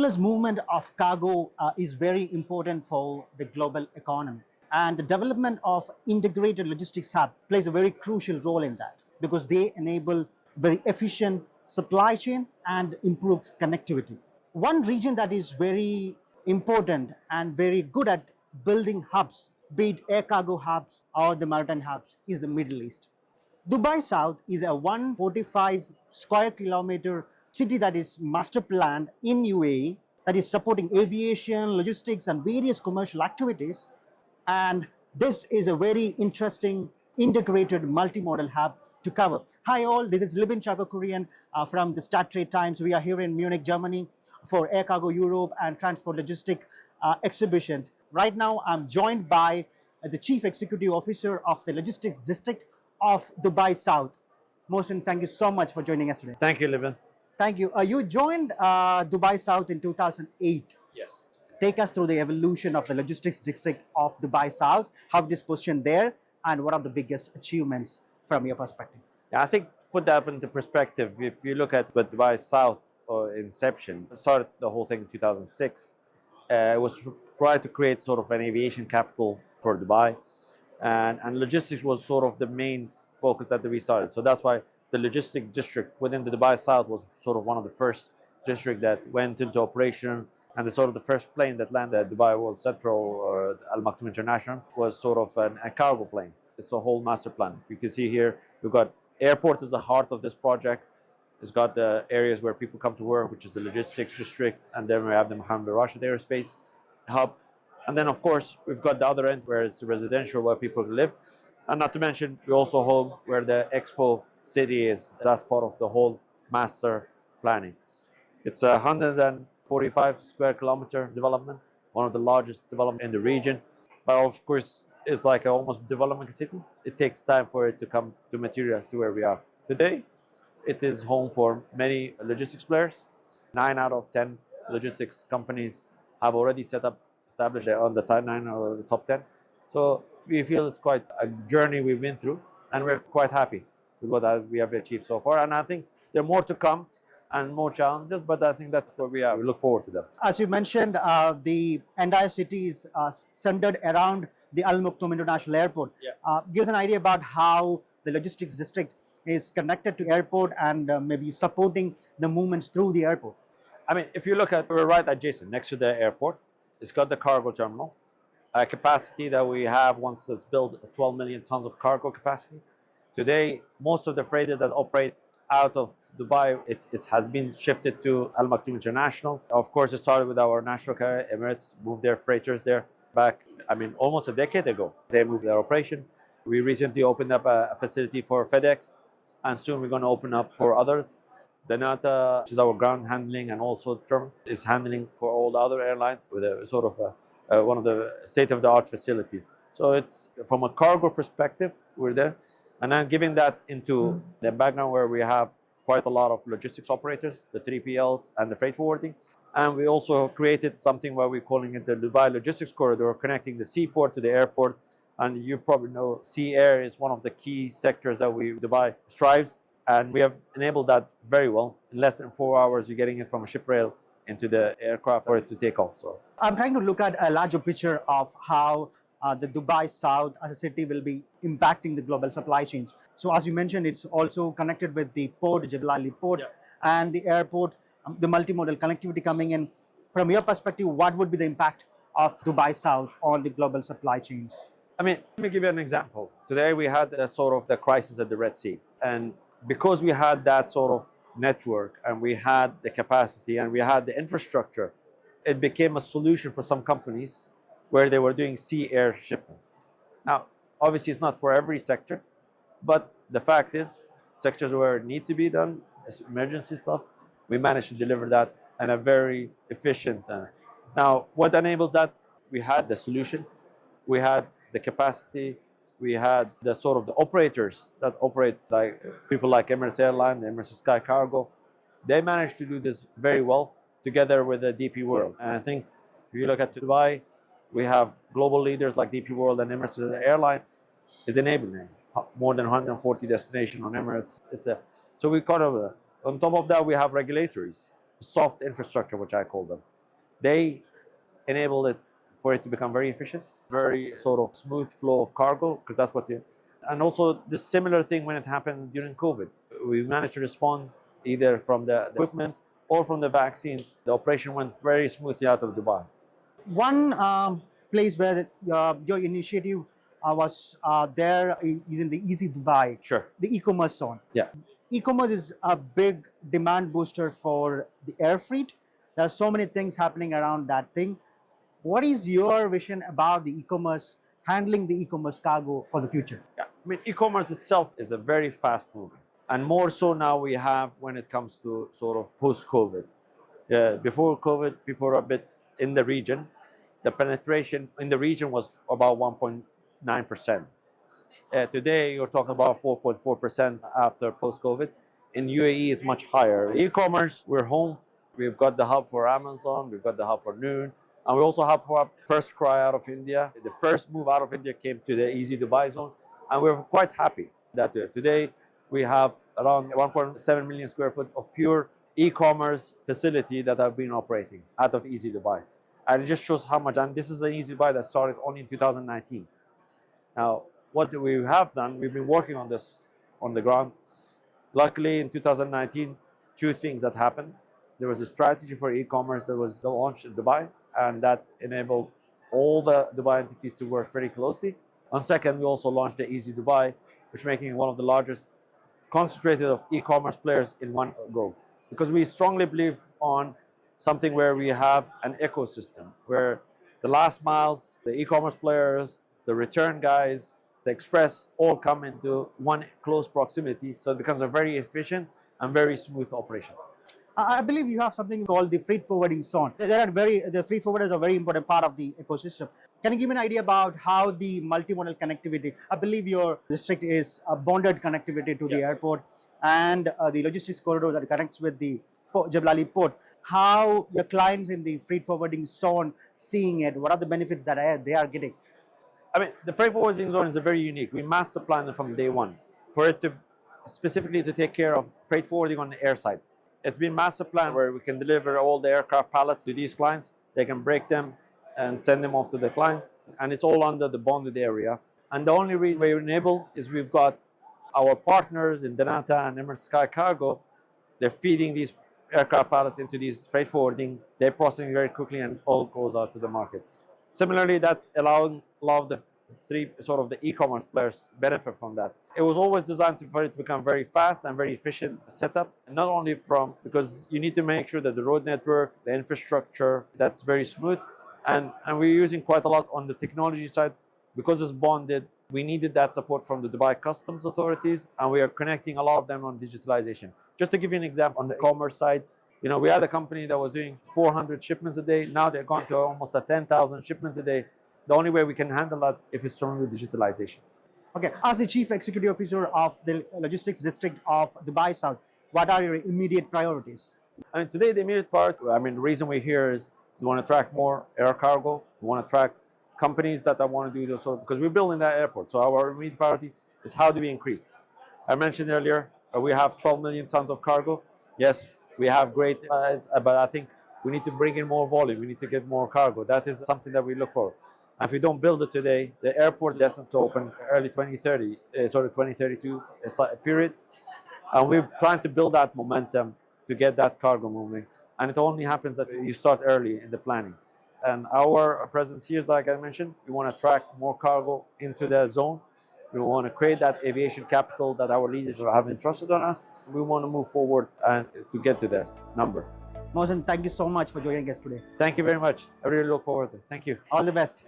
seamless movement of cargo is very important for the global economy. And the development of integrated logistics hub plays a very crucial role in that because they enable very efficient supply chain and improve connectivity. One region that is very important and very good at building hubs, be it air cargo hubs or the maritime hubs, is the Middle East. Dubai South is a 145 square kilometer city that is master planned in UAE that is supporting aviation, logistics, and various commercial activities. And this is a very interesting integrated multimodal hub to cover. Hi all, this is Libin Chacko Kurian from the Start Trade Times. We are here in Munich, Germany for Air Cargo Europe and Transport Logistic exhibitions. Right now I'm joined by the Chief Executive Officer of the Logistics District of Dubai South. Mohsen, thank you so much for joining us today. Thank you, Libin. Thank you. You joined Dubai South in 2008. Yes. Take us through the evolution of the logistics district of Dubai South, how it is positioned there, and what are the biggest achievements from your perspective? Yeah, I think put that into perspective. If you look at what Dubai South inception started the whole thing in 2006, it was tried to create sort of an aviation capital for Dubai, and logistics was sort of the main focus that we started. So that's why the logistic district within the Dubai South was sort of one of the first district that went into operation. And the sort of the first plane that landed at Dubai World Central or Maktoum International was sort of a cargo plane. It's a whole master plan. You can see here, we've got airport is the heart of this project. It's got the areas where people come to work, which is the logistics district. And then we have the Mohammed bin Rashid Aerospace Hub. And then, of course, we've got the other end where it's residential, where people live. And not to mention, we also home where the Expo City is. That's part of the whole master planning. It's 145 square kilometer development, one of the largest development in the region. But of course, it's like almost development city. It takes time for it to come to materialize to where we are. Today, it is home for many logistics players. 9 out of 10 logistics companies have already set up, established on the top 9 or the top 10. So we feel it's quite a journey we've been through, and we're quite happy with what we have achieved so far. And I think there are more to come and more challenges, but I think that's where we are. We look forward to them. As you mentioned, the entire city is centered around the Al Maktoum International Airport. Yeah. Give us an idea about how the logistics district is connected to airport and maybe supporting the movements through the airport. I mean, if you look at, we're right adjacent, next to the airport. It's got the cargo terminal. Capacity that we have once it's built, 12 million tons of cargo capacity. Today, most of the freighters that operate out of Dubai, it has been shifted to Al Maktoum International. Of course, it started with our national carrier, Emirates, moved their freighters there back, almost a decade ago. They moved their operation. We recently opened up a facility for FedEx, and soon we're going to open up for others. The NATA, which is our ground handling and also terminal, is handling for all the other airlines with a sort of one of the state-of-the-art facilities. So it's from a cargo perspective, we're there. And then giving that into the background where we have quite a lot of logistics operators, the 3PLs and the freight forwarding. And we also created something where we're calling it the Dubai Logistics Corridor, connecting the seaport to the airport. And you probably know sea air is one of the key sectors that Dubai strives. And we have enabled that very well. In less than 4 hours, you're getting it from a ship rail into the aircraft for it to take off. So I'm trying to look at a larger picture of how the Dubai South as a city will be impacting the global supply chains. So as you mentioned, it's also connected with the port, Jebel Ali port, and the airport, the multimodal connectivity coming in. From your perspective, what would be the impact of Dubai South on the global supply chains? I mean, let me give you an example. Today we had a sort of the crisis at the Red Sea. And because we had that sort of network and we had the capacity and we had the infrastructure, it became a solution for some companies where they were doing sea-air shipments. Now, obviously it's not for every sector, but the fact is, sectors where it need to be done, emergency stuff, we managed to deliver that in a very efficient. Now, what enables that? We had the solution, we had the capacity, we had the sort of the operators that operate, like people like Emirates Airline, Emirates SkyCargo. They managed to do this very well together with the DP World. And I think if you look at Dubai, we have global leaders like DP World and Emirates Airline is enabling more than 140 destinations on Emirates. So we kind of, on top of that, we have regulatories, soft infrastructure, which I call them. They enable it for it to become very efficient, very sort of smooth flow of cargo, because that's what and also the similar thing when it happened during COVID. We managed to respond either from the equipment or from the vaccines. The operation went very smoothly out of Dubai. One place where your initiative was there is in the EZdubai, Sure. the e-commerce zone. Yeah. E-commerce is a big demand booster for the air freight. There are so many things happening around that thing. What is your vision about the e-commerce, handling the e-commerce cargo for the future? Yeah. I mean, e-commerce itself is a very fast moving. And more so now we have when it comes to sort of post-COVID. Before COVID, people were a bit in the region. The penetration in the region was about 1.9%. Today, you're talking about 4.4% after post-COVID. In UAE, is much higher. E-commerce, we're home. We've got the hub for Amazon. We've got the hub for Noon. And we also have our first cry out of India. The first move out of India came to the EZdubai zone. And we're quite happy that today we have around 1.7 million square foot of pure e-commerce facility that have been operating out of EZdubai. And it just shows how much, and this is an EZdubai that started only in 2019. Now, what we have done, we've been working on this on the ground. Luckily, in 2019, two things that happened. There was a strategy for e-commerce that was launched in Dubai, and that enabled all the Dubai entities to work very closely. And second, we also launched the EZdubai, which is making one of the largest concentrated of e-commerce players in one go. Because we strongly believe on something where we have an ecosystem, where the last miles, the e-commerce players, the return guys, the express all come into one close proximity. So it becomes a very efficient and very smooth operation. I believe you have something called the freight forwarding zone. The freight forwarder is a very important part of the ecosystem. Can you give me an idea about how the multimodal connectivity? I believe your district is a bonded connectivity to the airport and the logistics corridor that connects with the Jebel Ali port. How your clients in the freight forwarding zone seeing it? What are the benefits that they are getting? I mean, the freight forwarding zone is a very unique. We master planned it from day one for it to specifically to take care of freight forwarding on the air side. It's been master planned where we can deliver all the aircraft pallets to these clients. They can break them and send them off to the client. And it's all under the bonded area. And the only reason we're enabled is we've got our partners in Danata and Emirates SkyCargo. They're feeding these aircraft pallets into these freight forwarding. They're processing very quickly and all goes out to the market. Similarly, that's allowing a lot of the three sort of the e-commerce players benefit from that. It was always designed for it to become very fast and very efficient setup, and not only from because you need to make sure that the road network, the infrastructure, that's very smooth, and we're using quite a lot on the technology side because it's bonded. We needed that support from the Dubai customs authorities, and we are connecting a lot of them on digitalization. Just to give you an example, on the commerce side, you know, we had a company that was doing 400 shipments a day. Now they're going to almost 10,000 shipments a day. The only way we can handle that if it's through digitalization. Okay, as the Chief Executive Officer of the Logistics District of Dubai South, what are your immediate priorities? I mean, today the immediate part, the reason we're here is we want to attract more air cargo. We want to attract companies that want to do this, because we're building that airport. So our immediate priority is how do we increase? I mentioned earlier, we have 12 million tons of cargo. Yes, we have great, but I think we need to bring in more volume. We need to get more cargo. That is something that we look for. If we don't build it today, the airport doesn't open early 2032 period. And we're trying to build that momentum to get that cargo moving. And it only happens that you start early in the planning. And our presence here, like I mentioned, we want to attract more cargo into the zone. We want to create that aviation capital that our leaders have entrusted on us. We want to move forward and to get to that number. Mohsen, thank you so much for joining us today. Thank you very much. I really look forward to it. Thank you. All the best.